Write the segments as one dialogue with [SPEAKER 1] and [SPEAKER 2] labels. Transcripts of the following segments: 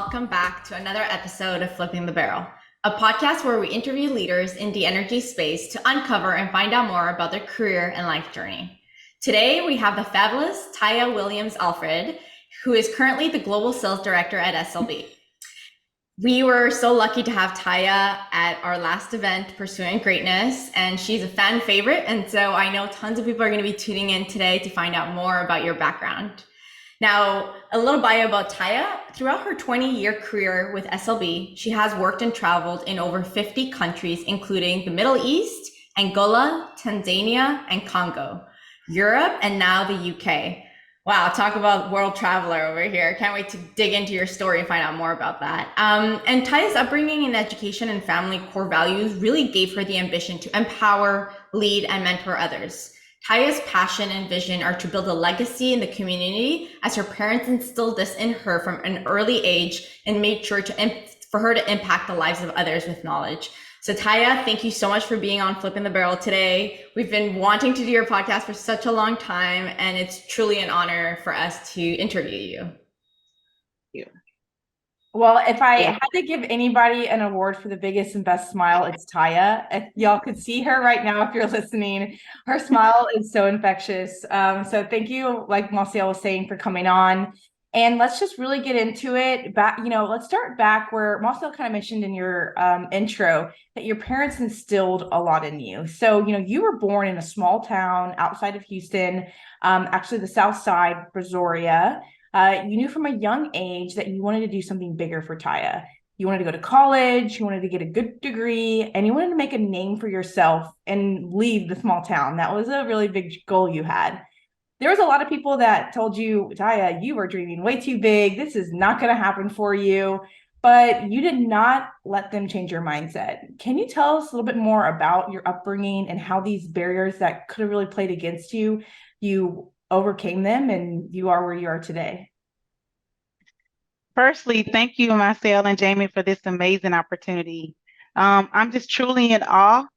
[SPEAKER 1] welcome back to another episode of Flipping the Barrel, a podcast where we interview leaders in the energy space to uncover and find out more about their career and life journey. Today, we have the fabulous Taya Williams Alfred, who is currently the Global Sales Director at SLB. We were so lucky to have Taya at our last event, Pursuing Greatness, and she's a fan favorite. And so I know tons of people are going to be tuning in today to find out more about your background. Now, a little bio about Taya. Throughout her 20-year career with SLB, she has worked and traveled in over 50 countries, including the Middle East, Angola, Tanzania, and Congo, Europe, and now the UK. Wow, talk about world traveler over here. Can't wait to dig into your story and find out more about that. And Taya's upbringing in education and family core values really gave her the ambition to empower, lead, and mentor others. Taya's passion and vision are to build a legacy in the community, as her parents instilled this in her from an early age and made sure for her to impact the lives of others with knowledge. So Taya, thank you so much for being on Flipping the Barrel today. We've been wanting to do your podcast for such a long time, and it's truly an honor for us to interview you.
[SPEAKER 2] Well, if I had to give anybody an award for the biggest and best smile, it's Taya. If y'all could see her right now, if you're listening, her smile is so infectious. So thank you, like Massiel was saying, for coming on. And let's just really get into it. Let's start back where Massiel kind of mentioned in your intro that your parents instilled a lot in you. So, you were born in a small town outside of Houston, actually the South Side, Brazoria. You knew from a young age that you wanted to do something bigger for Taya. You wanted to go to college, you wanted to get a good degree, and you wanted to make a name for yourself and leave the small town. That was a really big goal you had. There was a lot of people that told you, Taya, you were dreaming way too big. This is not going to happen for you. But you did not let them change your mindset. Can you tell us a little bit more about your upbringing and how these barriers that could have really played against you, you overcame them and you are where you are today?
[SPEAKER 3] Firstly, thank you, Massiel and Jamie, for this amazing opportunity. I'm just truly in awe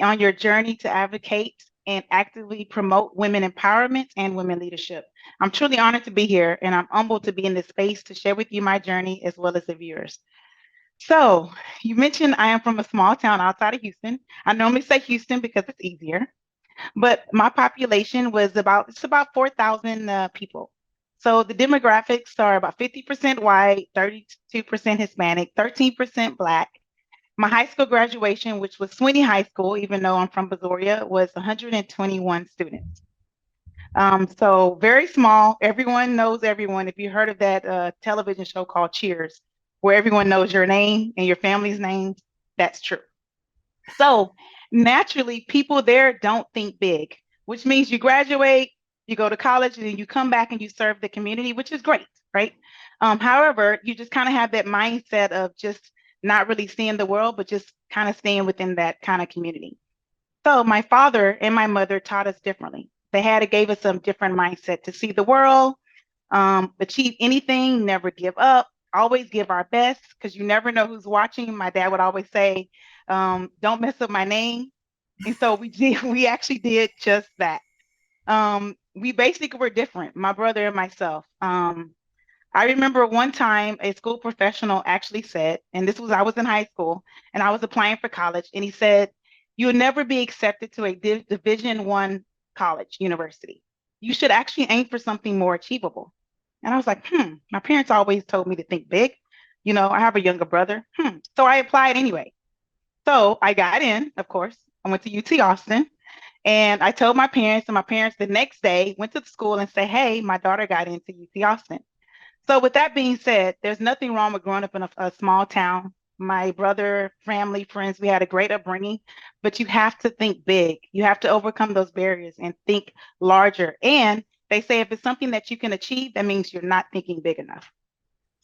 [SPEAKER 3] on your journey to advocate and actively promote women empowerment and women leadership. I'm truly honored to be here, and I'm humbled to be in this space to share with you my journey as well as the viewers. So you mentioned I am from a small town outside of Houston. I normally say Houston because it's easier, but my population was about 4,000 people. So the demographics are about 50% white, 32% Hispanic, 13% Black. My high school graduation, which was Swinney High School, even though I'm from Brazoria, was 121 students. So very small. Everyone knows everyone. If you heard of that television show called Cheers, where everyone knows your name and your family's names, that's true. So naturally, people there don't think big, which means you graduate, you go to college, and then you come back and you serve the community, which is great, right? However, you just kind of have that mindset of just not really seeing the world, but just kind of staying within that kind of community. So my father and my mother taught us differently. Gave us some different mindset to see the world, achieve anything, never give up, always give our best, because you never know who's watching. My dad would always say, don't mess up my name. And so we actually did just that. We basically were different, my brother and myself. I remember one time a school professional actually said, and I was in high school and I was applying for college, and he said, you'll never be accepted to a Division I college, university. You should actually aim for something more achievable. And I was like, my parents always told me to think big. I have a younger brother. So I applied anyway. So I got in, of course. I went to UT Austin, and I told my parents, and my parents the next day went to the school and said, hey, my daughter got into UT Austin. So with that being said, there's nothing wrong with growing up in a small town. My brother, family, friends, we had a great upbringing, but you have to think big. You have to overcome those barriers and think larger. And they say if it's something that you can achieve, that means you're not thinking big enough.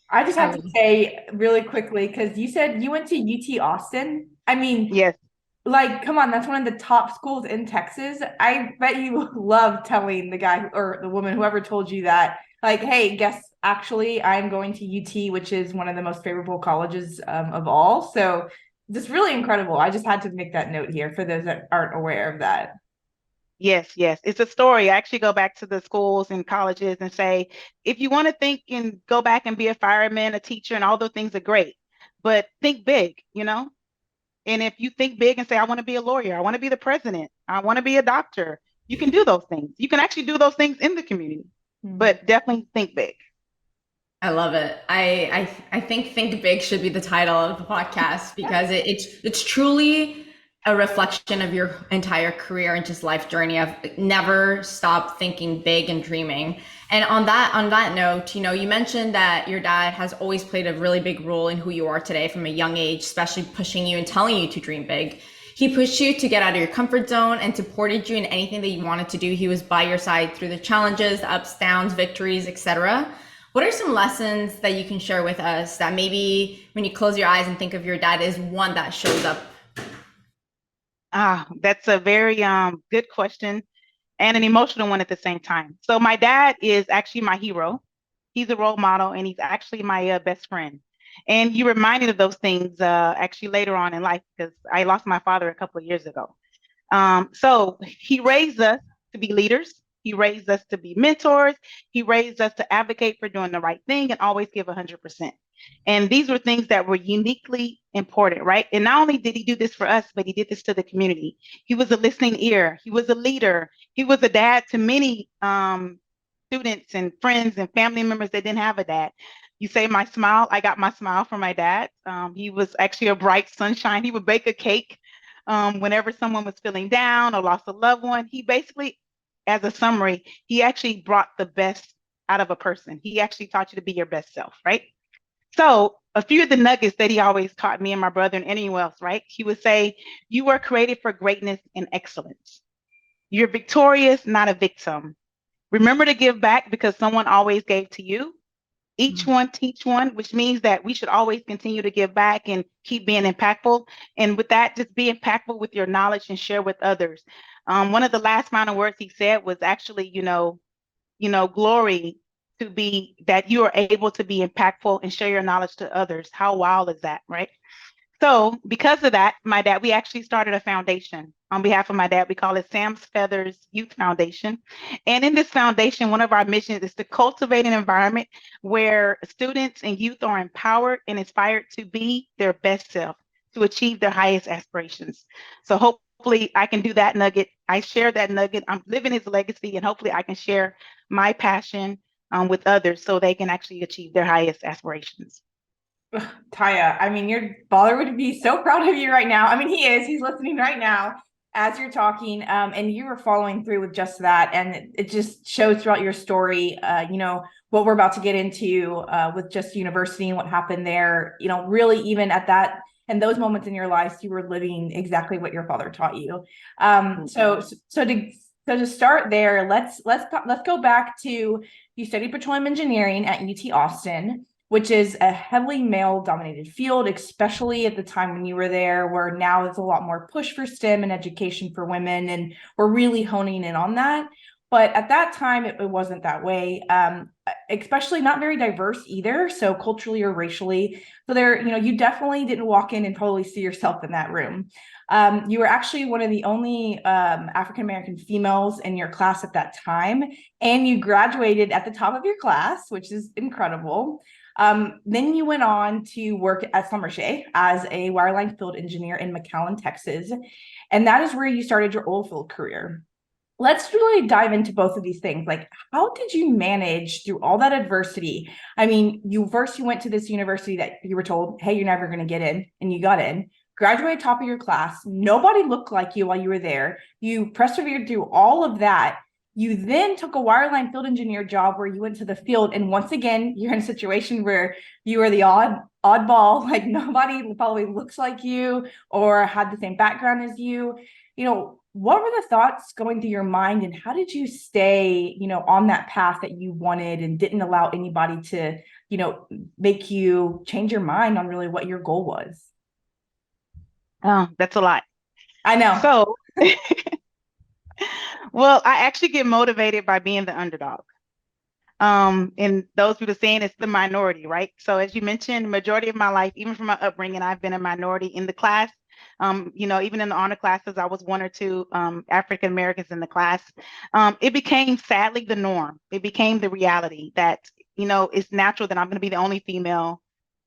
[SPEAKER 2] I just have to say really quickly, because you said you went to UT Austin. I mean,
[SPEAKER 3] yes.
[SPEAKER 2] Like, come on, that's one of the top schools in Texas. I bet you love telling the guy or the woman, whoever told you that, like, hey, guess actually I'm going to UT, which is one of the most favorable colleges of all. So just really incredible. I just had to make that note here for those that aren't aware of that.
[SPEAKER 3] Yes, yes. It's a story. I actually go back to the schools and colleges and say, if you want to think and go back and be a fireman, a teacher, and all those things are great, but think big, you know? And if you think big and say, I want to be a lawyer, I want to be the president, I want to be a doctor, you can do those things. You can actually do those things in the community, but definitely think big.
[SPEAKER 1] I love it. I think big should be the title of the podcast because it's truly a reflection of your entire career and just life journey of never stop thinking big and dreaming. And on that note, you know, you mentioned that your dad has always played a really big role in who you are today from a young age, especially pushing you and telling you to dream big. He pushed you to get out of your comfort zone and supported you in anything that you wanted to do. He was by your side through the challenges, the ups, downs, victories, etc. What are some lessons that you can share with us that maybe when you close your eyes and think of your dad is one that shows up?
[SPEAKER 3] That's a very good question and an emotional one at the same time. So my dad is actually my hero. He's a role model and he's actually my best friend. And you reminded of those things actually later on in life because I lost my father a couple of years ago. So he raised us to be leaders. He raised us to be mentors. He raised us to advocate for doing the right thing and always give 100%. And these were things that were uniquely important, right? And not only did he do this for us, but he did this to the community. He was a listening ear. He was a leader. He was a dad to many students and friends and family members that didn't have a dad. You say my smile, I got my smile from my dad. He was actually a bright sunshine. He would bake a cake whenever someone was feeling down or lost a loved one. He basically, as a summary, he actually brought the best out of a person. He actually taught you to be your best self, right? So a few of the nuggets that he always taught me and my brother and anyone else, right? He would say, you were created for greatness and excellence. You're victorious, not a victim. Remember to give back because someone always gave to you. Each one teach one, which means that we should always continue to give back and keep being impactful. And with that, just be impactful with your knowledge and share with others. One of the last final words he said was actually, glory to be that you are able to be impactful and share your knowledge to others. How wild is that, right? So because of that, my dad, we actually started a foundation on behalf of my dad. We call it Sam's Feathers Youth Foundation. And in this foundation, one of our missions is to cultivate an environment where students and youth are empowered and inspired to be their best self, to achieve their highest aspirations. So hopefully I can do that nugget. I share that nugget. I'm living his legacy, and hopefully I can share my passion with others so they can actually achieve their highest aspirations.
[SPEAKER 2] Taya, I mean, your father would be so proud of you right now. I mean, he is. He's listening right now as you're talking, and you were following through with just that. And it just shows throughout your story, what we're about to get into with just university and what happened there. You know, really, even at that and those moments in your life, you were living exactly what your father taught you. So to start there, let's go back to you studied petroleum engineering at UT Austin, which is a heavily male-dominated field, especially at the time when you were there, where now there's a lot more push for STEM and education for women, and we're really honing in on that. But at that time, it wasn't that way, especially not very diverse either, so culturally or racially. So there, you definitely didn't walk in and totally see yourself in that room. You were actually one of the only African-American females in your class at that time, and you graduated at the top of your class, which is incredible. Then you went on to work at Schlumberger as a wireline field engineer in McAllen, Texas. And that is where you started your oil field career. Let's really dive into both of these things. Like, how did you manage through all that adversity? I mean, you went to this university that you were told, hey, you're never going to get in, and you got in. Graduated top of your class. Nobody looked like you while you were there. You persevered through all of that. You then took a wireline field engineer job where you went to the field. And once again, you're in a situation where you are the oddball, like nobody probably looks like you or had the same background as you. What were the thoughts going through your mind, and how did you stay, on that path that you wanted and didn't allow anybody to, make you change your mind on really what your goal was?
[SPEAKER 3] Oh, that's a lot.
[SPEAKER 2] I know.
[SPEAKER 3] So, well, I actually get motivated by being the underdog. And those people saying it's the minority, right? So as you mentioned, majority of my life, even from my upbringing, I've been a minority in the class. Even in the honor classes, I was one or two African Americans in the class. It became sadly the norm. It became the reality that, it's natural that I'm going to be the only female.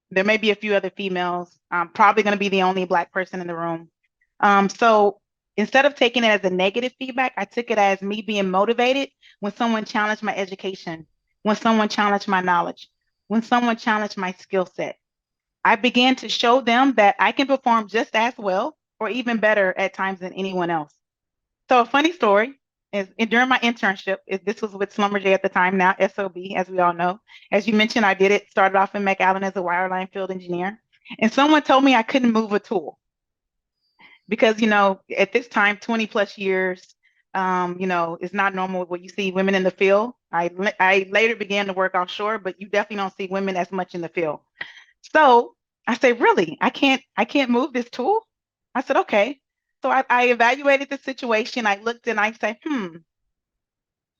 [SPEAKER 3] There may be a few other females. I'm probably going to be the only Black person in the room. So instead of taking it as a negative feedback, I took it as me being motivated when someone challenged my education, when someone challenged my knowledge, when someone challenged my skill set. I began to show them that I can perform just as well or even better at times than anyone else. So a funny story is during my internship, this was with Schlumberger at the time, now SLB, as we all know. As you mentioned, I started off in McAllen as a wireline field engineer. And someone told me I couldn't move a tool because, at this time, 20 plus years, is not normal what you see women in the field. I later began to work offshore, but you definitely don't see women as much in the field. So I said, really, I can't move this tool? I said, okay. So I evaluated the situation. I looked and I said,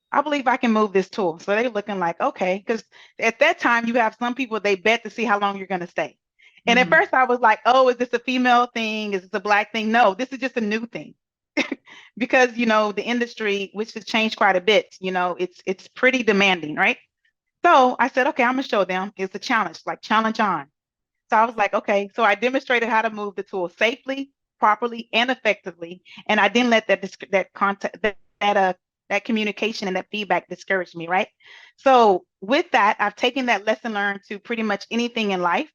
[SPEAKER 3] I believe I can move this tool. So they're looking like, okay, because at that time you have some people, they bet to see how long you're going to stay. And at first I was like, oh, is this a female thing? Is this a Black thing? No, this is just a new thing. Because, the industry, which has changed quite a bit, it's pretty demanding, right? So I said, okay, I'm going to show them. It's a challenge, like challenge on. So I was like, okay. So I demonstrated how to move the tool safely, properly, and effectively. And I didn't let that communication and that feedback discourage me, right? So with that, I've taken that lesson learned to pretty much anything in life.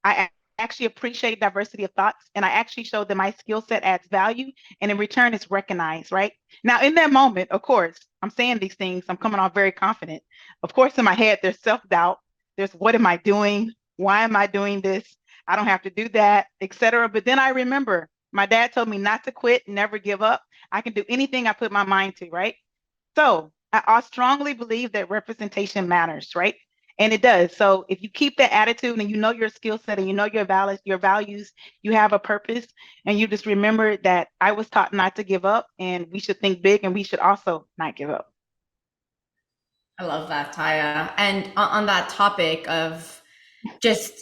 [SPEAKER 3] I actually appreciate diversity of thoughts, and I actually showed that my skill set adds value, and in return, it's recognized, right? Now, in that moment, of course, I'm saying these things, I'm coming off very confident. Of course, in my head, there's self-doubt. There's what am I doing? Why am I doing this? I don't have to do that, etc. But then I remember my dad told me not to quit, never give up. I can do anything I put my mind to, right? So I strongly believe that representation matters, right? And it does. So if you keep that attitude and you know your skill set and you know your values, you have a purpose, and you just remember that I was taught not to give up, and we should think big, and we should also not give up.
[SPEAKER 1] I love that, Taya. And on that topic of just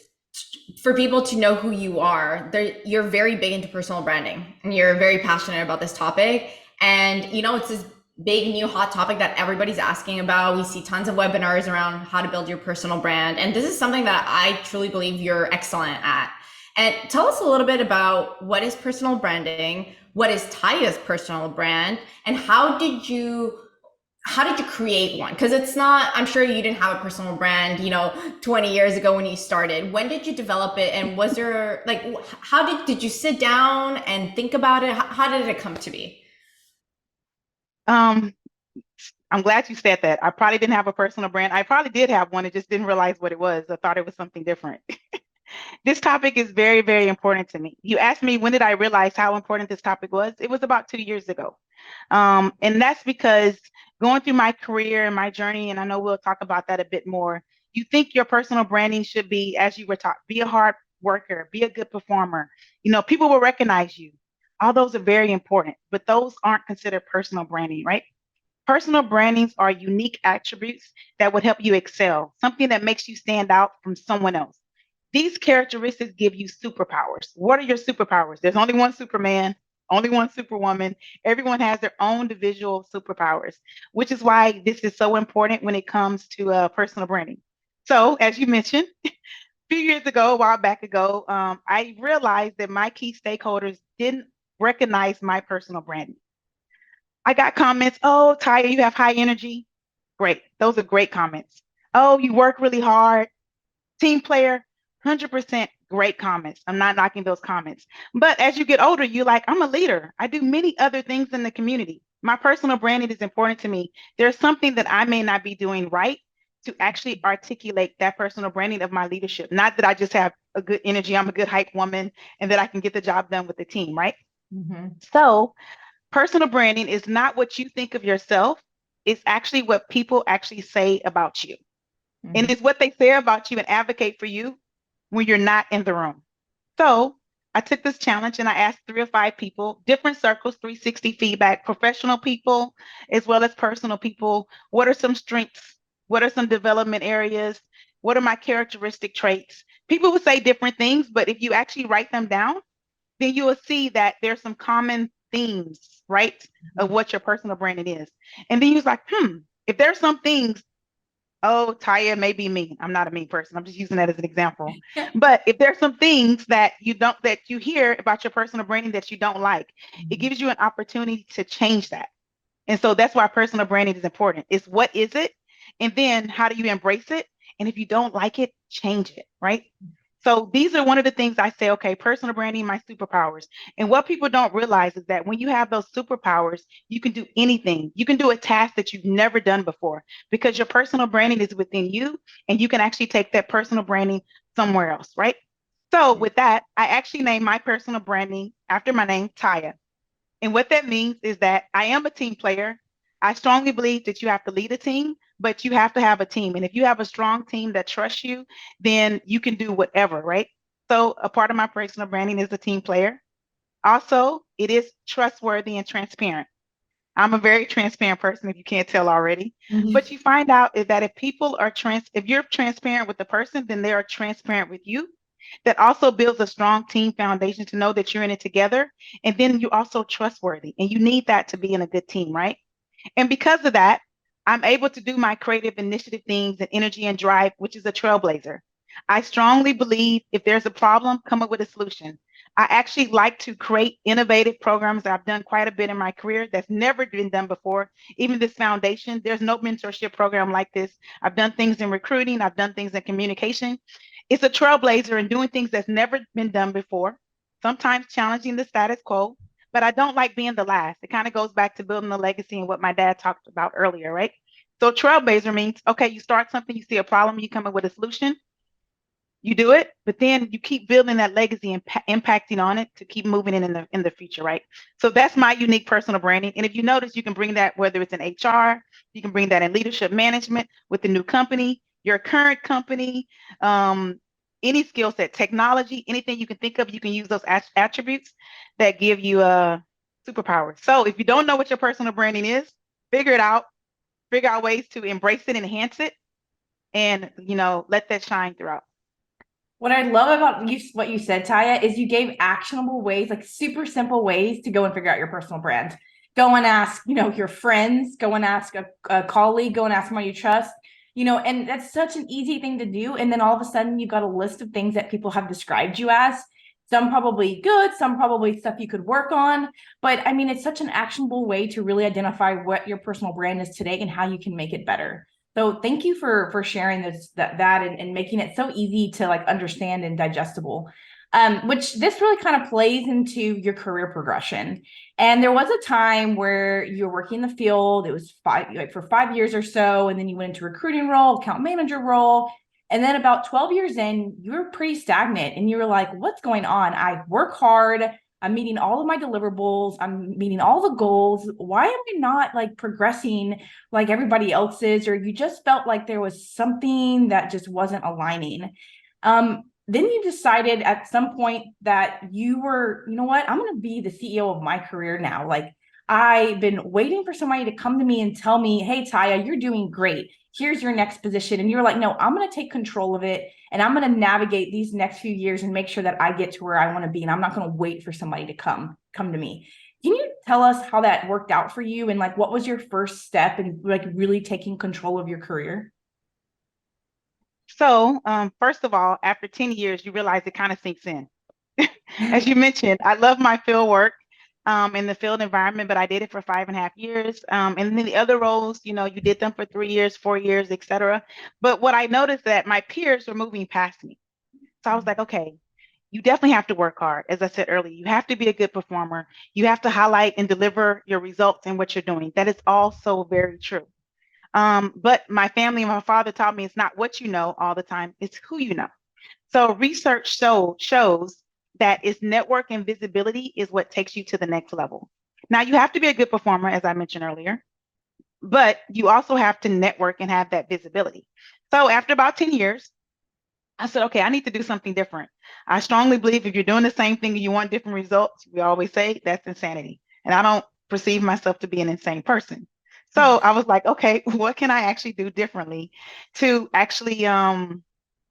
[SPEAKER 1] for people to know who you are, you're very big into personal branding and you're very passionate about this topic. And it's this big new hot topic that everybody's asking about. We see tons of webinars around how to build your personal brand. And this is something that I truly believe you're excellent at. And tell us a little bit about what is personal branding, what is Taya's personal brand, and how did you create one? Because it's not, I'm sure you didn't have a personal brand, 20 years ago when you started. When did you develop it? And was there how did you sit down and think about it? How did it come to be?
[SPEAKER 3] Um, I'm glad you said that. I probably didn't have a personal brand. I probably did have one. I just didn't realize what it was. I thought it was something different. This topic is very, very important to me. You asked me, when did I realize how important this topic was? It was about 2 years ago. And that's because going through my career and my journey, and I know we'll talk about that a bit more, you think your personal branding should be, as you were taught, be a hard worker, be a good performer. People will recognize you. All those are very important, but those aren't considered personal branding, right? Personal brandings are unique attributes that would help you excel, something that makes you stand out from someone else. These characteristics give you superpowers. What are your superpowers? There's only one Superman, only one Superwoman. Everyone has their own individual superpowers, which is why this is so important when it comes to personal branding. So, as you mentioned, a few years ago, a while back ago, I realized that my key stakeholders didn't recognize my personal branding. I got comments, oh, Taya, you have high energy. Great. Those are great comments. Oh, you work really hard. Team player, 100% great comments. I'm not knocking those comments. But as you get older, you're like, I'm a leader. I do many other things in the community. My personal branding is important to me. There's something that I may not be doing right to actually articulate that personal branding of my leadership. Not that I just have a good energy, I'm a good hype woman, and that I can get the job done with the team, right? So personal branding is not what you think of yourself. It's actually what people actually say about you. And it's what they say about you and advocate for you when you're not in the room. So I took this challenge and I asked 3 or 5 people, different circles, 360 feedback, professional people, as well as personal people. What are some strengths What are some development areas? What are my characteristic traits? People will say different things, but if you actually write them down, then you will see that there's some common themes, right, of what your personal branding is. And then you're like, if there's some things, oh, Taya may be mean. I'm not a mean person. I'm just using that as an example. But if there's some things that you hear about your personal branding that you don't like, it gives you an opportunity to change that. And so that's why personal branding is important. It's what is it? And then how do you embrace it? And if you don't like it, change it, right? So these are one of the things I say, okay, personal branding, my superpowers. And what people don't realize is that when you have those superpowers, you can do anything. You can do a task that you've never done before because your personal branding is within you and you can actually take that personal branding somewhere else, right? So with that, I actually named my personal branding after my name, Taya. And what that means is that I am a team player. I strongly believe that you have to lead a team, but you have to have a team. And if you have a strong team that trusts you, then you can do whatever, right? So a part of my personal branding is a team player. Also, it is trustworthy and transparent. I'm a very transparent person, if you can't tell already. But you find out is that if you're transparent with the person, then they are transparent with you. That also builds a strong team foundation to know that you're in it together. And then you're also trustworthy. And you need that to be in a good team, right? And because of that, I'm able to do my creative initiative things and energy and drive, which is a trailblazer. I strongly believe if there's a problem, come up with a solution. I actually like to create innovative programs. I've done quite a bit in my career that's never been done before. Even this foundation, there's no mentorship program like this. I've done things in recruiting. I've done things in communication. It's a trailblazer and doing things that's never been done before, sometimes challenging the status quo, but I don't like being the last. It kind of goes back to building a legacy and what my dad talked about earlier, right? So trailblazer means, okay, you start something, you see a problem, you come up with a solution, you do it, but then you keep building that legacy and impacting on it to keep moving in the future, right? So that's my unique personal branding. And if you notice, you can bring that, whether it's in HR, you can bring that in leadership management with the new company, your current company, any skill set, technology, anything you can think of, you can use those attributes that give you a superpower. So if you don't know what your personal branding is, figure it out, figure out ways to embrace it, enhance it, and let that shine throughout.
[SPEAKER 2] What I love about what you said, Taya, is you gave actionable ways, like super simple ways to go and figure out your personal brand. Go and ask, your friends, go and ask a colleague, go and ask someone you trust, and that's such an easy thing to do. And then all of a sudden you've got a list of things that people have described you as, some probably good, some probably stuff you could work on. But I mean, it's such an actionable way to really identify what your personal brand is today and how you can make it better. So thank you for sharing that and making it so easy to understand and digestible. Which this really kind of plays into your career progression. And there was a time where you were working in the field. It was for 5 years or so, and then you went into recruiting role, account manager role. And then about 12 years in, you were pretty stagnant and you were like, what's going on? I work hard. I'm meeting all of my deliverables. I'm meeting all the goals. Why am I not progressing like everybody else is? Or you just felt like there was something that just wasn't aligning. Then you decided at some point that you were, you know what, I'm going to be the CEO of my career now. I've been waiting for somebody to come to me and tell me, hey, Taya, you're doing great. Here's your next position. And you're like, no, I'm going to take control of it. And I'm going to navigate these next few years and make sure that I get to where I want to be. And I'm not going to wait for somebody to come to me. Can you tell us how that worked out for you? And what was your first step in really taking control of your career?
[SPEAKER 3] So first of all, after 10 years, you realize it kind of sinks in. As you mentioned, I love my field work in the field environment, but I did it for 5.5 years. And then the other roles, you did them for 3 years, 4 years, etc. But what I noticed that my peers were moving past me. So I was like, okay, you definitely have to work hard. As I said earlier, you have to be a good performer. You have to highlight and deliver your results and what you're doing. That is also very true. But my family and my father taught me it's not what you know all the time, it's who you know. So research shows that it's network and visibility is what takes you to the next level. Now, you have to be a good performer, as I mentioned earlier, but you also have to network and have that visibility. So after about 10 years, I said, okay, I need to do something different. I strongly believe if you're doing the same thing and you want different results, we always say that's insanity. And I don't perceive myself to be an insane person. So I was like, okay, what can I actually do differently to actually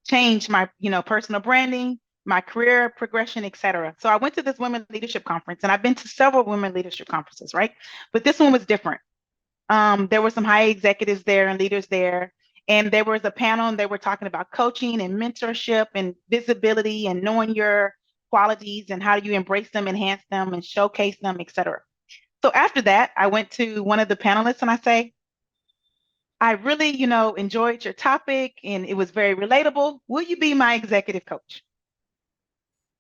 [SPEAKER 3] change my, personal branding, my career progression, etc. So I went to this women leadership conference, and I've been to several women leadership conferences, right? But this one was different. There were some high executives there and leaders there, and there was a panel, and they were talking about coaching and mentorship and visibility and knowing your qualities and how do you embrace them, enhance them, and showcase them, etc. So after that, I went to one of the panelists and I say, I really, enjoyed your topic and it was very relatable. Will you be my executive coach?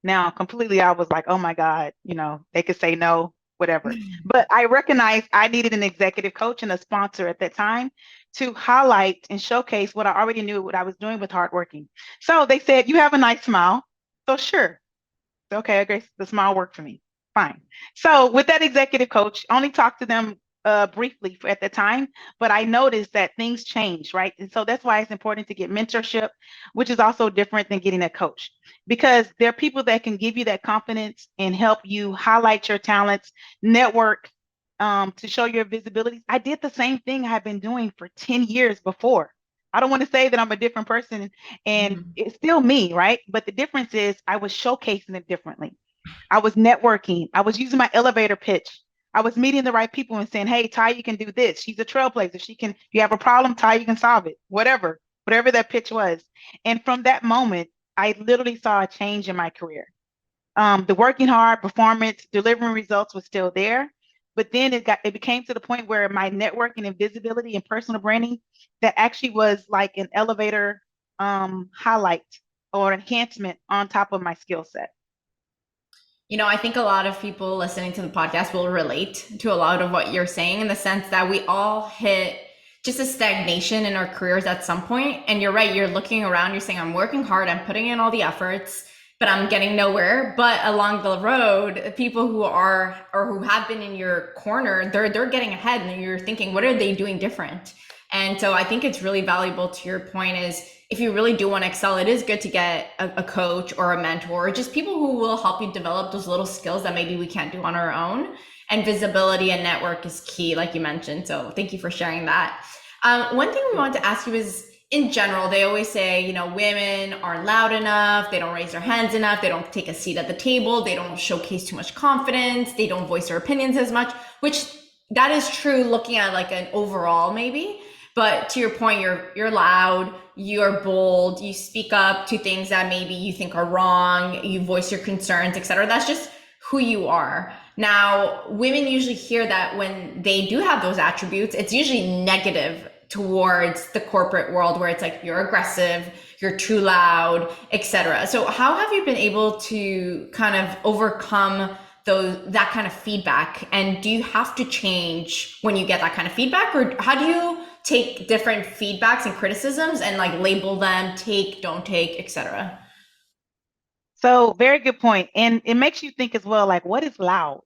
[SPEAKER 3] Now, completely, I was like, oh my God, they could say no, whatever. But I recognized I needed an executive coach and a sponsor at that time to highlight and showcase what I already knew what I was doing with hardworking. So they said, you have a nice smile. So sure. Okay, okay, the smile worked for me. Fine. So with that executive coach, only talked to them briefly at the time, but I noticed that things change, right? And so that's why it's important to get mentorship, which is also different than getting a coach, because there are people that can give you that confidence and help you highlight your talents, network, to show your visibility. I did the same thing I've been doing for 10 years before. I don't want to say that I'm a different person and it's still me, right? But the difference is I was showcasing it differently. I was networking. I was using my elevator pitch. I was meeting the right people and saying, hey, Taya, you can do this. She's a trailblazer. If you have a problem, Taya, you can solve it. Whatever that pitch was. And from that moment, I literally saw a change in my career. The working hard, performance, delivering results was still there. But then it became to the point where my networking and visibility and personal branding, that actually was like an elevator highlight or enhancement on top of my skill set.
[SPEAKER 1] I think a lot of people listening to the podcast will relate to a lot of what you're saying, in the sense that we all hit just a stagnation in our careers at some point. And you're right, you're looking around, you're saying, I'm working hard, I'm putting in all the efforts, but I'm getting nowhere. But along the road, people who are or who have been in your corner, they're getting ahead, and you're thinking, what are they doing different? And so I think it's really valuable, to your point, is if you really do want to excel, it is good to get a coach or a mentor, or just people who will help you develop those little skills that maybe we can't do on our own. And visibility and network is key, like you mentioned. So thank you for sharing that. One thing we wanted to ask you is, in general, they always say, women aren't loud enough, they don't raise their hands enough, they don't take a seat at the table, they don't showcase too much confidence, they don't voice their opinions as much, which that is true looking at like an overall maybe. But to your point, you're loud, you're bold, you speak up to things that maybe you think are wrong, you voice your concerns, etc. That's just who you are. Now, women usually hear that when they do have those attributes, it's usually negative towards the corporate world, where it's like, you're aggressive, you're too loud, etc. So how have you been able to kind of overcome that kind of feedback? And do you have to change when you get that kind of feedback, or how do you take different feedbacks and criticisms and like label them, take, don't take, etc.?
[SPEAKER 3] So very good point. And it makes you think as well, like, what is loud?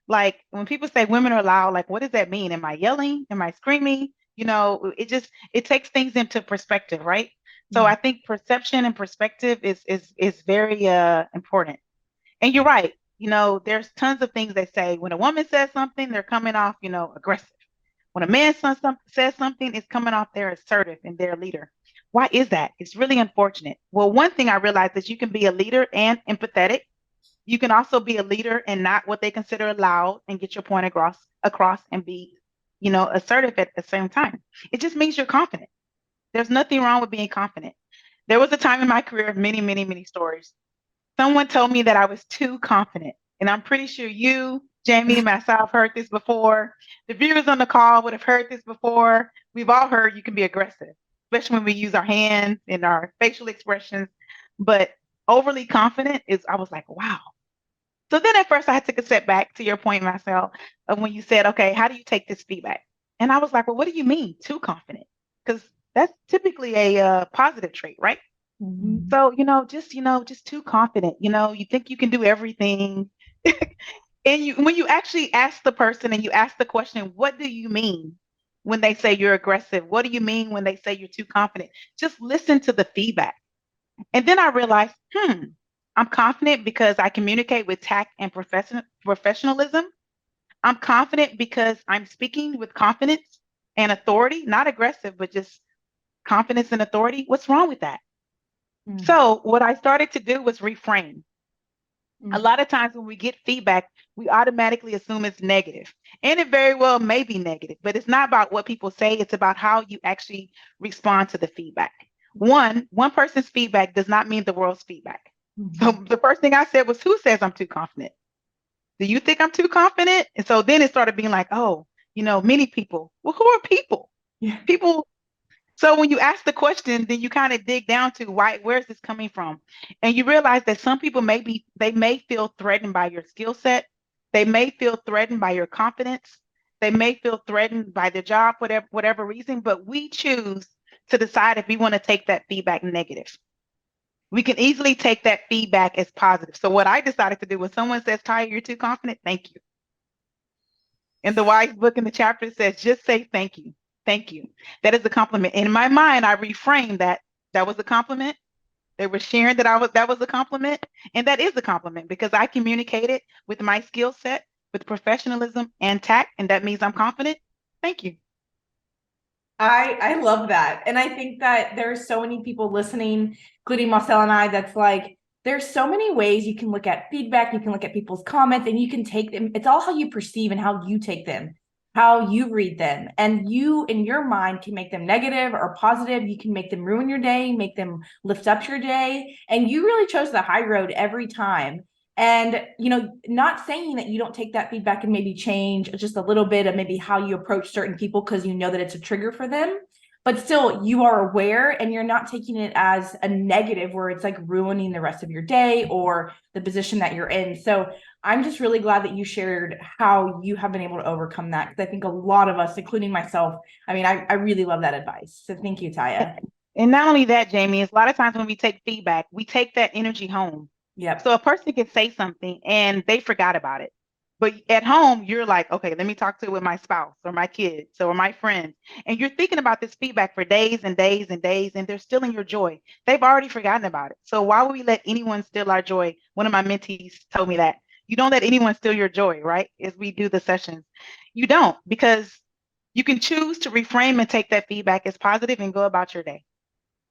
[SPEAKER 3] Like when people say women are loud, like, what does that mean? Am I yelling? Am I screaming? It takes things into perspective, right? So I think perception and perspective is very important. And you're right. There's tons of things they say. When a woman says something, they're coming off, aggressive. When a man says something, it's coming off they're assertive and they're a leader. Why is that? It's really unfortunate. Well, one thing I realized is you can be a leader and empathetic. You can also be a leader and not what they consider loud and get your point across and be, assertive at the same time. It just means you're confident. There's nothing wrong with being confident. There was a time in my career, many, many, many stories. Someone told me that I was too confident. And I'm pretty sure you, Jamie, myself, heard this before. The viewers on the call would have heard this before. We've all heard you can be aggressive, especially when we use our hands and our facial expressions. But overly confident I was like, wow. So then at first I took a step back, to your point, Massiel, of when you said, okay, how do you take this feedback? And I was like, well, what do you mean too confident? Because that's typically a positive trait, right?
[SPEAKER 2] Mm-hmm.
[SPEAKER 3] So, just too confident, you think you can do everything. And when you actually ask the person and you ask the question, what do you mean when they say you're aggressive? What do you mean when they say you're too confident? Just listen to the feedback. And then I realized, I'm confident because I communicate with tact and professionalism. I'm confident because I'm speaking with confidence and authority, not aggressive, but just confidence and authority. What's wrong with that? So what I started to do was reframe. A lot of times when we get feedback, we automatically assume it's negative. And it very well may be negative, but it's not about what people say. It's about how you actually respond to the feedback. One person's feedback does not mean the world's feedback. So the first thing I said was, who says I'm too confident? Do you think I'm too confident? And so then it started being like, oh, many people. Well, who are people?
[SPEAKER 2] Yeah.
[SPEAKER 3] People. So when you ask the question, then you kind of dig down to where is this coming from? And you realize that some people they may feel threatened by your skill set. They may feel threatened by your confidence. They may feel threatened by their job, whatever reason, but we choose to decide if we want to take that feedback negative. We can easily take that feedback as positive. So what I decided to do when someone says, Taya, you're too confident, thank you. In the wise book in the chapter, it says, just say thank you. Thank you. That is a compliment. In my mind, I reframed that was a compliment. They were sharing that was a compliment. And that is a compliment because I communicated with my skill set, with professionalism and tact, and that means I'm confident. Thank you.
[SPEAKER 2] I love that. And I think that there's so many people listening, including Massiel and I, that's like, there's so many ways you can look at feedback, you can look at people's comments, and you can take them. It's all how you perceive and how you take them, how you read them. And you, in your mind, can make them negative or positive. You can make them ruin your day, make them lift up your day. And you really chose the high road every time. And, not saying that you don't take that feedback and maybe change just a little bit of maybe how you approach certain people because you know that it's a trigger for them, but still you are aware and you're not taking it as a negative where it's like ruining the rest of your day or the position that you're in. So I'm just really glad that you shared how you have been able to overcome that, because I think a lot of us, including myself, I really love that advice. So thank you, Taya.
[SPEAKER 3] And not only that, Jamie, it's a lot of times when we take feedback, we take that energy home.
[SPEAKER 2] Yep.
[SPEAKER 3] So a person can say something and they forgot about it. But at home, you're like, okay, let me talk to it with my spouse or my kids or my friends. And you're thinking about this feedback for days and days and days, and they're stealing your joy. They've already forgotten about it. So why would we let anyone steal our joy? One of my mentees told me that. You don't let anyone steal your joy, right? As we do the sessions. You don't, because you can choose to reframe and take that feedback as positive and go about your day.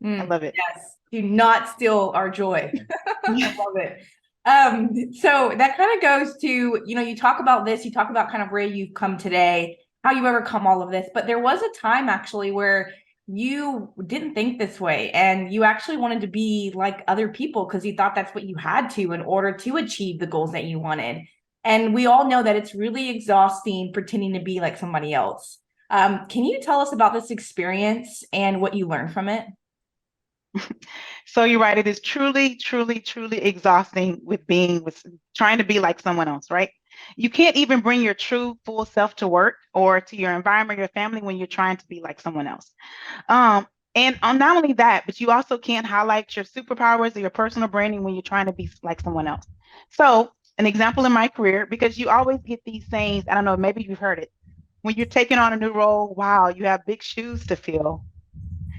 [SPEAKER 3] I love it.
[SPEAKER 2] Yes. Do not steal our joy. I love it. So that kind of goes to, you talk about this, you talk about kind of where you've come today, how you overcome all of this, but there was a time actually where you didn't think this way and you actually wanted to be like other people because you thought that's what you had to in order to achieve the goals that you wanted. And we all know that it's really exhausting pretending to be like somebody else. Can you tell us about this experience and what you learned from it?
[SPEAKER 3] So you're right. It is truly, truly, truly exhausting with trying to be like someone else, right? You can't even bring your true full self to work or to your environment, your family, when you're trying to be like someone else. And on not only that, but you also can't highlight your superpowers or your personal branding when you're trying to be like someone else. So an example in my career, because you always get these sayings, I don't know, maybe you've heard it. When you're taking on a new role, wow, you have big shoes to fill.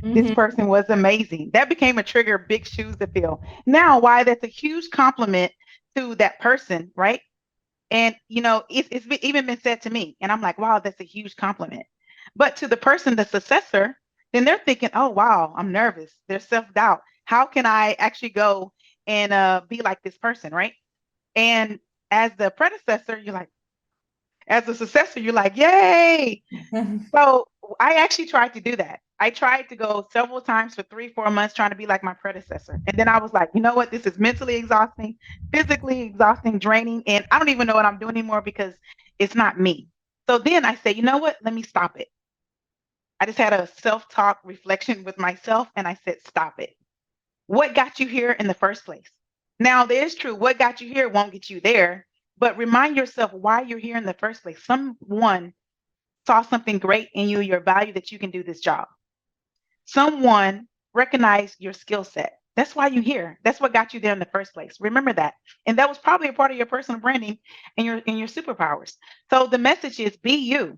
[SPEAKER 3] This person was amazing. That became a trigger, big shoes to fill. Now, why that's a huge compliment to that person, right? And, even been said to me, and I'm like, wow, that's a huge compliment. But to the person, the successor, then they're thinking, oh, wow, I'm nervous. There's self-doubt. How can I actually go and be like this person, right? And as the predecessor, you're like, as a successor, you're like, yay. So I actually tried to do that. I tried to go several times for 3, 4 months trying to be like my predecessor. And then I was like, you know what? This is mentally exhausting, physically exhausting, draining. And I don't even know what I'm doing anymore because it's not me. So then I said, you know what? Let me stop it. I just had a self-talk reflection with myself and I said, stop it. What got you here in the first place? Now, it is true. What got you here won't get you there. But remind yourself why you're here in the first place. Someone saw something great in you, your value, that you can do this job. Someone recognized your skill set. That's why you're here. That's what got you there in the first place. Remember that. And that was probably a part of your personal branding and your superpowers. So the message is be you.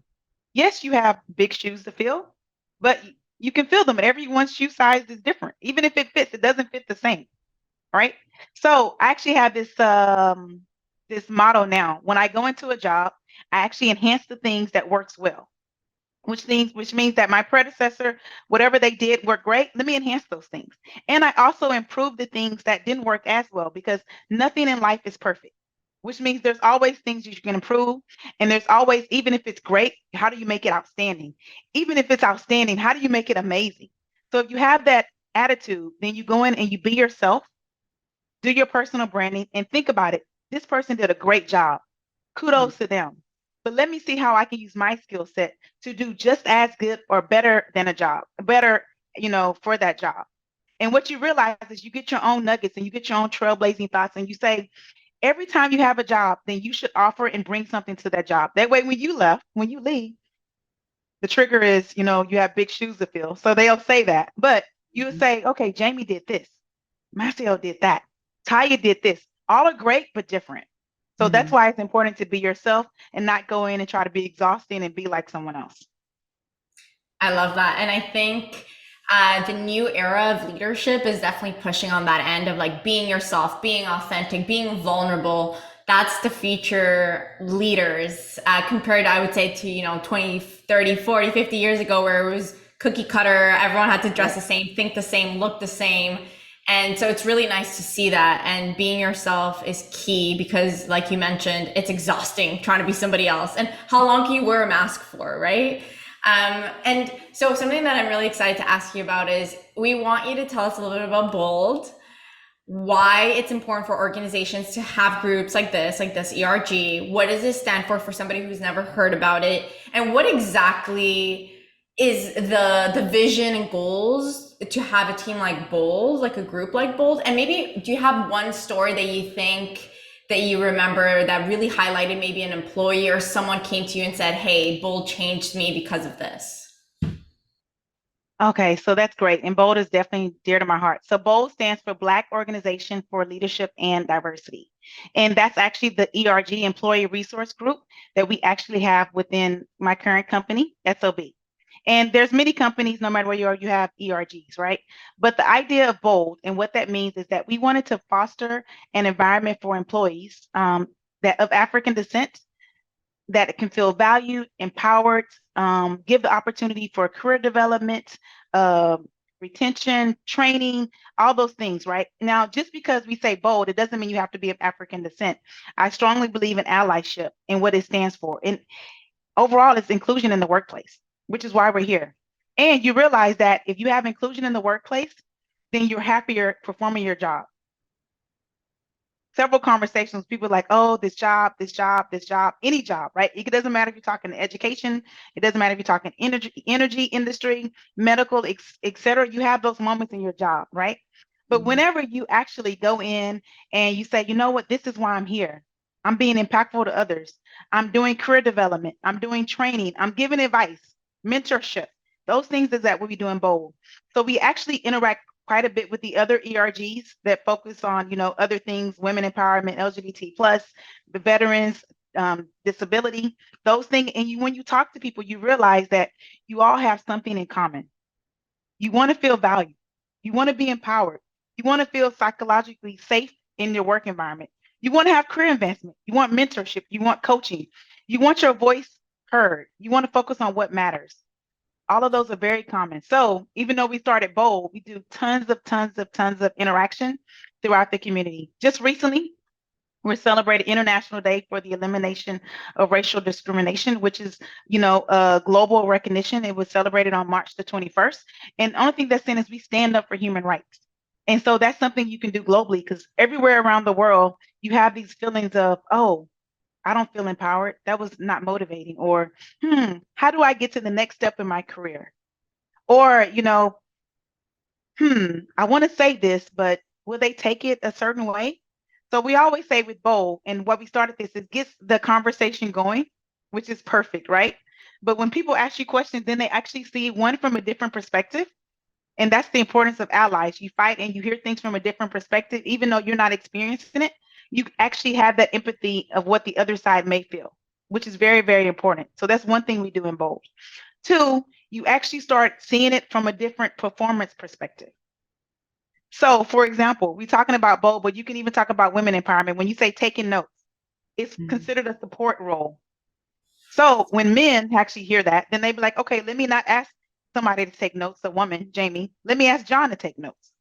[SPEAKER 3] Yes, you have big shoes to fill, but you can fill them. And everyone's shoe size is different. Even if it fits, it doesn't fit the same. Right. So I actually have this motto now. When I go into a job, I actually enhance the things that works well, which means that my predecessor, whatever they did worked great. Let me enhance those things. And I also improve the things that didn't work as well, because nothing in life is perfect, which means there's always things you can improve. And there's always, even if it's great, how do you make it outstanding? Even if it's outstanding, how do you make it amazing? So if you have that attitude, then you go in and you be yourself, do your personal branding, and think about it. This person did a great job. Kudos to them. But let me see how I can use my skill set to do just as good or better than a job, better, for that job. And what you realize is you get your own nuggets and you get your own trailblazing thoughts, and you say, every time you have a job, then you should offer and bring something to that job. That way, when you leave, the trigger is, you have big shoes to fill. So they'll say that. But you'll say, okay, Jamie did this. Massiel did that. Taya did this. All are great, but different. So that's why it's important to be yourself and not go in and try to be exhausting and be like someone else.
[SPEAKER 1] I love that. And I think the new era of leadership is definitely pushing on that end of like being yourself, being authentic, being vulnerable. That's the future leaders compared, I would say, to, 20, 30, 40, 50 years ago, where it was cookie cutter. Everyone had to dress the same, think the same, look the same. And so it's really nice to see that. And being yourself is key because, like you mentioned, it's exhausting trying to be somebody else. And how long can you wear a mask for, right? And so something that I'm really excited to ask you about is we want you to tell us a little bit about BOLD, why it's important for organizations to have groups like this ERG. What does this stand for somebody who's never heard about it? And what exactly is the vision and goals to have a team like BOLD, like a group like BOLD? And maybe do you have one story that you think that you remember that really highlighted maybe an employee or someone came to you and said, hey, BOLD changed me because of this?
[SPEAKER 3] Okay, so that's great. And BOLD is definitely dear to my heart. So BOLD stands for Black Organization for Leadership and Diversity. And that's actually the ERG, Employee Resource Group, that we actually have within my current company, SLB. And there's many companies, no matter where you are, you have ERGs, right? But the idea of BOLD and what that means is that we wanted to foster an environment for employees that of African descent that can feel valued, empowered, give the opportunity for career development, retention, training, all those things, right? Now, just because we say BOLD, it doesn't mean you have to be of African descent. I strongly believe in allyship and what it stands for. And overall, it's inclusion in the workplace, which is why we're here. And you realize that if you have inclusion in the workplace, then you're happier performing your job. Several conversations, people are like, oh, this job, any job, right? It doesn't matter if you're talking education, it doesn't matter if you're talking energy industry, medical, et cetera. You have those moments in your job, right? But whenever you actually go in and you say, you know what, this is why I'm here. I'm being impactful to others. I'm doing career development. I'm doing training. I'm giving advice, mentorship. Those things is that what we do in BOLD. So we actually interact quite a bit with the other ERGs that focus on, other things, women empowerment, LGBT plus, the veterans, disability, those things. And when you talk to people, you realize that you all have something in common. You want to feel valued. You want to be empowered. You want to feel psychologically safe in your work environment. You want to have career advancement. You want mentorship. You want coaching. You want your voice heard. You want to focus on what matters. All of those are very common. So even though we started BOLD, we do tons of interaction throughout the community. Just recently, we're celebrating International Day for the Elimination of Racial Discrimination, which is, a global recognition. It was celebrated on March the 21st. And the only thing that's in is we stand up for human rights. And so that's something you can do globally, because everywhere around the world, you have these feelings of, oh, I don't feel empowered. That was not motivating. Or, how do I get to the next step in my career? Or, I want to say this, but will they take it a certain way? So we always say with BOLD, and what we started this is gets the conversation going, which is perfect, right? But when people ask you questions, then they actually see one from a different perspective. And that's the importance of allies. You fight and you hear things from a different perspective, even though you're not experiencing it. You actually have that empathy of what the other side may feel, which is very, very important. So that's one thing we do in BOLD. Two, you actually start seeing it from a different performance perspective. So, for example, we're talking about BOLD, but you can even talk about women empowerment. When you say taking notes, it's considered a support role. So when men actually hear that, then they be like, okay, let me not ask somebody to take notes, a woman, Jamie, let me ask John to take notes.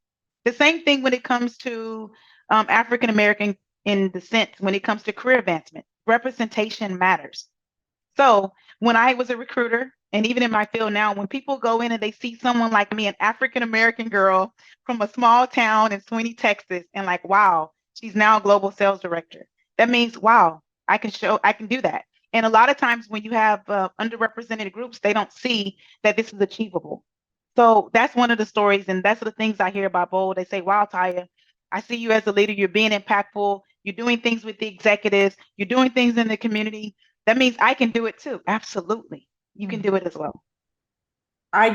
[SPEAKER 3] The same thing when it comes to African American in the sense when it comes to career advancement. Representation matters. So when I was a recruiter, and even in my field now, when people go in and they see someone like me, an African American girl from a small town in Sweeny, Texas, and like, wow, she's now a global sales director. That means, wow, I can do that. And a lot of times when you have underrepresented groups, they don't see that this is achievable. So that's one of the stories, and that's the things I hear about Bold. They say, wow, Taya, I see you as a leader. You're being impactful. You're doing things with the executives. You're doing things in the community. That means I can do it too. Absolutely. You can do it as well.
[SPEAKER 2] I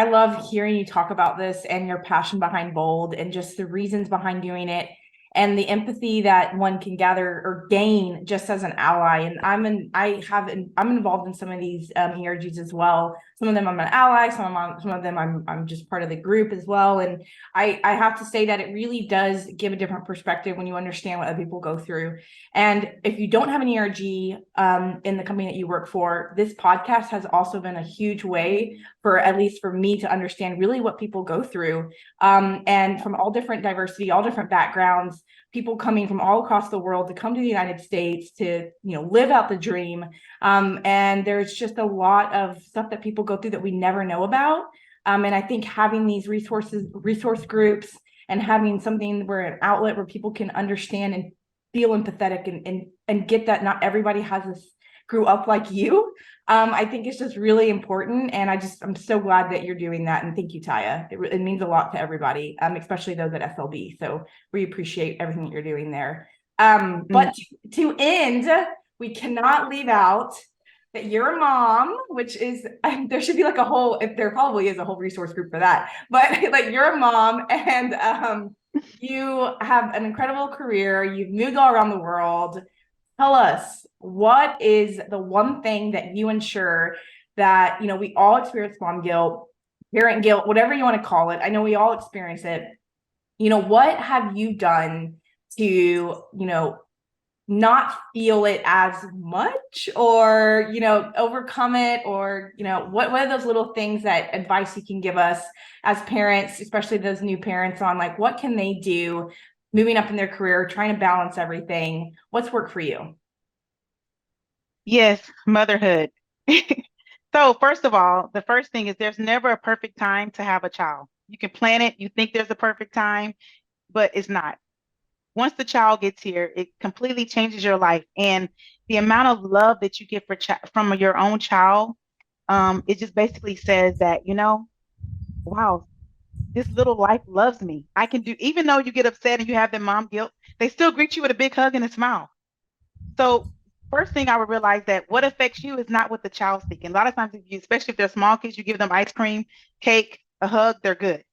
[SPEAKER 2] love hearing you talk about this and your passion behind Bold and just the reasons behind doing it and the empathy that one can gather or gain just as an ally. And I'm involved in some of these ERGs as well. Some of them I'm an ally, some of them I'm just part of the group as well. And I have to say that it really does give a different perspective when you understand what other people go through. And if you don't have an ERG in the company that you work for, this podcast has also been a huge way for at least for me to understand really what people go through, and from all different diversity, all different backgrounds, people coming from all across the world to come to the United States to live out the dream. And there's just a lot of stuff that people go through that we never know about. And I think having these resource groups and having something where an outlet where people can understand and feel empathetic and get that not everybody has this grew up like you, I think it's just really important. And I'm so glad that you're doing that. And thank you, Taya. It means a lot to everybody, especially those at SLB. So we appreciate everything that you're doing there. But to end, we cannot leave out that you're a mom, which is, there should be like a whole, if there probably is a whole resource group for that, but like you're a mom and you have an incredible career. You've moved all around the world. Tell us, what is the one thing that you ensure that, we all experience mom guilt, parent guilt, whatever you want to call it. I know we all experience it. What have you done to, not feel it as much or, overcome it or, what are those little things that advice you can give us as parents, especially those new parents on like, what can they do moving up in their career, trying to balance everything? What's worked for you?
[SPEAKER 3] Yes, motherhood. So first of all, the first thing is there's never a perfect time to have a child. You can plan it, you think there's a perfect time, but it's not. Once the child gets here, it completely changes your life. And the amount of love that you get from your own child, it just basically says that, wow, this little life loves me. I can do, even though you get upset and you have the mom guilt, they still greet you with a big hug and a smile. So first thing I would realize that what affects you is not what the child's thinking. A lot of times, especially if they're small kids, you give them ice cream, cake, a hug, they're good.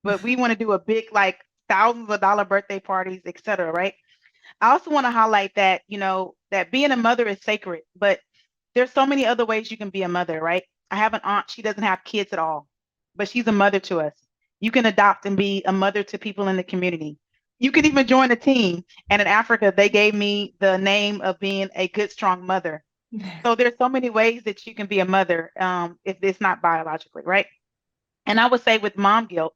[SPEAKER 3] But we want to do a big, like thousands of dollar birthday parties, etc. Right? I also want to highlight that, that being a mother is sacred, but there's so many other ways you can be a mother, right? I have an aunt, she doesn't have kids at all, but she's a mother to us. You can adopt and be a mother to people in the community. You can even join a team. And in Africa, they gave me the name of being a good, strong mother. So there's so many ways that you can be a mother, if it's not biologically, right? And I would say with mom guilt,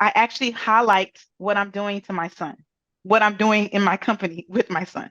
[SPEAKER 3] I actually highlight what I'm doing to my son, what I'm doing in my company with my son.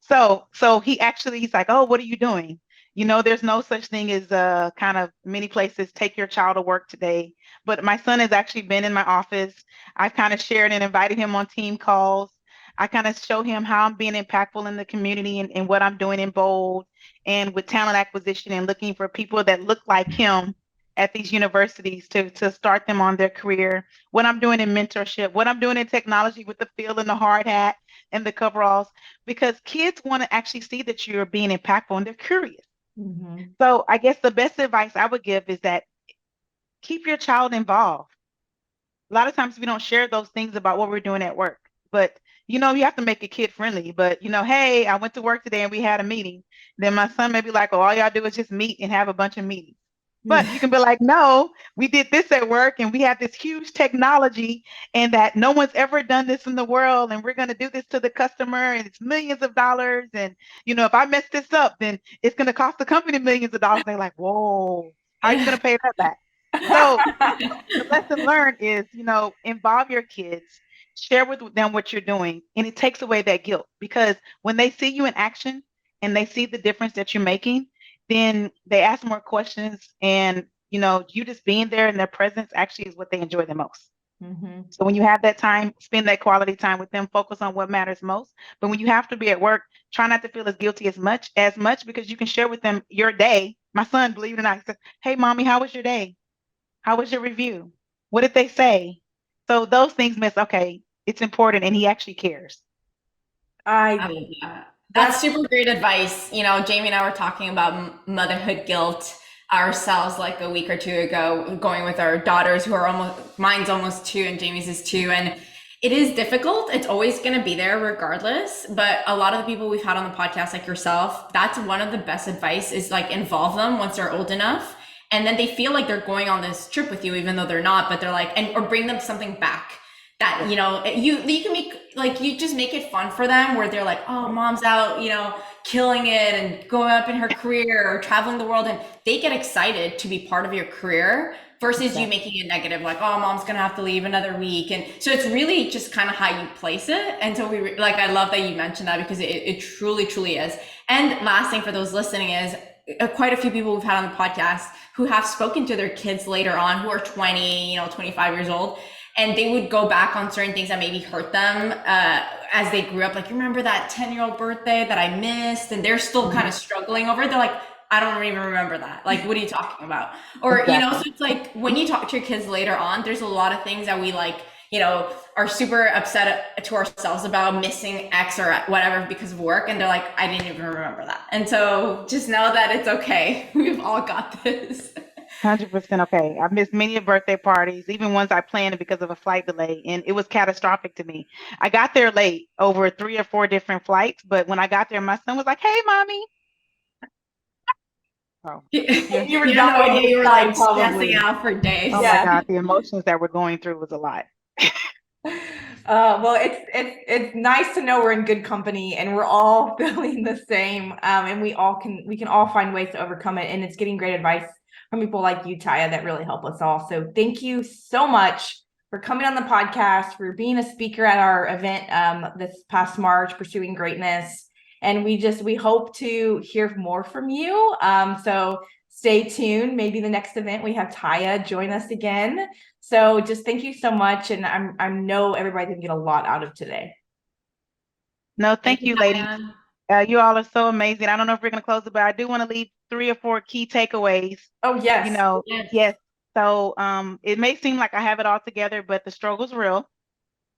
[SPEAKER 3] So he's like, oh, what are you doing? There's no such thing as kind of many places take your child to work today. But my son has actually been in my office. I've kind of shared and invited him on team calls. I kind of show him how I'm being impactful in the community and what I'm doing in Bold and with talent acquisition and looking for people that look like him at these universities to start them on their career, what I'm doing in mentorship, what I'm doing in technology with the field and the hard hat and the coveralls, because kids want to actually see that you're being impactful and they're curious.
[SPEAKER 2] Mm-hmm.
[SPEAKER 3] So I guess the best advice I would give is that keep your child involved. A lot of times we don't share those things about what we're doing at work, but you have to make it kid friendly. But hey, I went to work today and we had a meeting. Then my son may be like, oh, all y'all do is just meet and have a bunch of meetings. But you can be like, no, we did this at work and we have this huge technology and that no one's ever done this in the world. And we're going to do this to the customer and it's millions of dollars. And, if I mess this up, then it's going to cost the company millions of dollars. They're like, whoa, how are you going to pay that back? So the lesson learned is, involve your kids, share with them what you're doing, and it takes away that guilt because when they see you in action and they see the difference that you're making, then they ask more questions and, you just being there in their presence actually is what they enjoy the most.
[SPEAKER 2] Mm-hmm.
[SPEAKER 3] So when you have that time, spend that quality time with them, focus on what matters most. But when you have to be at work, try not to feel as guilty as much because you can share with them your day. My son, believe it or not, said, "Hey, mommy, how was your day? How was your review? What did they say?" So those things miss, okay, it's important and he actually cares.
[SPEAKER 1] I love that. That's super great advice. Jamie and I were talking about motherhood guilt ourselves like a week or two ago, going with our daughters who are mine's almost 2 and Jamie's is 2. And it is difficult. It's always going to be there regardless. But a lot of the people we've had on the podcast, like yourself, that's one of the best advice is like involve them once they're old enough. And then they feel like they're going on this trip with you, even though they're not, but they're like, or bring them something back that, you can make, like, you just make it fun for them where they're like, oh, mom's out, killing it and going up in her career or traveling the world. And they get excited to be part of your career versus you making it negative, like, oh, mom's going to have to leave another week. And so it's really just kind of how you place it. And so I love that you mentioned that because it truly, truly is. And last thing for those listening is quite a few people we've had on the podcast who have spoken to their kids later on who are 20, 25 years old. And they would go back on certain things that maybe hurt them as they grew up. Like, you remember that 10-year-old birthday that I missed? And they're still kind of struggling over it. They're like, I don't even remember that. Like, what are you talking about? Or,
[SPEAKER 3] Exactly.
[SPEAKER 1] so it's like when you talk to your kids later on, there's a lot of things that we like, are super upset to ourselves about missing X or whatever because of work. And they're like, I didn't even remember that. And so just know that it's okay. We've all got this.
[SPEAKER 3] 100% okay. I've missed many of birthday parties, even ones I planned because of a flight delay, and it was catastrophic to me. I got there late over 3 or 4 different flights, but when I got there, my son was like, "Hey, mommy." Oh, yeah.
[SPEAKER 2] You were
[SPEAKER 1] You have no idea. You were like
[SPEAKER 2] probably.
[SPEAKER 1] stressing out for days.
[SPEAKER 3] Oh my God, the emotions that we're going through was a lot.
[SPEAKER 2] Well, it's nice to know we're in good company and we're all feeling the same. And we can all find ways to overcome it. And it's getting great advice from people like you, Taya, that really help us all. So thank you so much for coming on the podcast, for being a speaker at our event this past March, Pursuing Greatness. And we hope to hear more from you. So stay tuned. Maybe the next event we have Taya join us again. So just thank you so much. And I know everybody can get a lot out of today.
[SPEAKER 3] No, thank you, ladies. You all are so amazing. I don't know if we're going to close it, but I do want to leave 3 or 4 key takeaways.
[SPEAKER 2] Oh, yes.
[SPEAKER 3] Yes. So it may seem like I have it all together, but the struggle's real.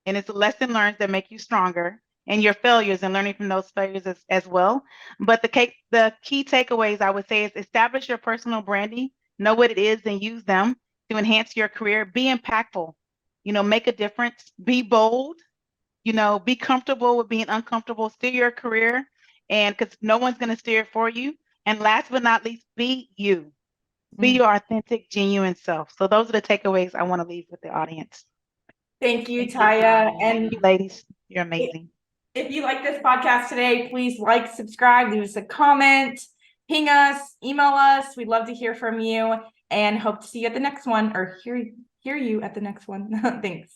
[SPEAKER 3] And it's a lesson learned that make you stronger and your failures and learning from those failures as well. But the key takeaways I would say is establish your personal branding, know what it is and use them to enhance your career, be impactful, make a difference, be bold, be comfortable with being uncomfortable, steer your career, and because no one's going to steer it for you. And last but not least, be you. Be your authentic, genuine self. So those are the takeaways I want to leave with the audience.
[SPEAKER 2] Thank you, Taya.
[SPEAKER 3] Thank you, ladies. You're amazing.
[SPEAKER 2] If you like this podcast today, please like, subscribe, leave us a comment, ping us, email us. We'd love to hear from you and hope to see you at the next one or hear you at the next one. Thanks.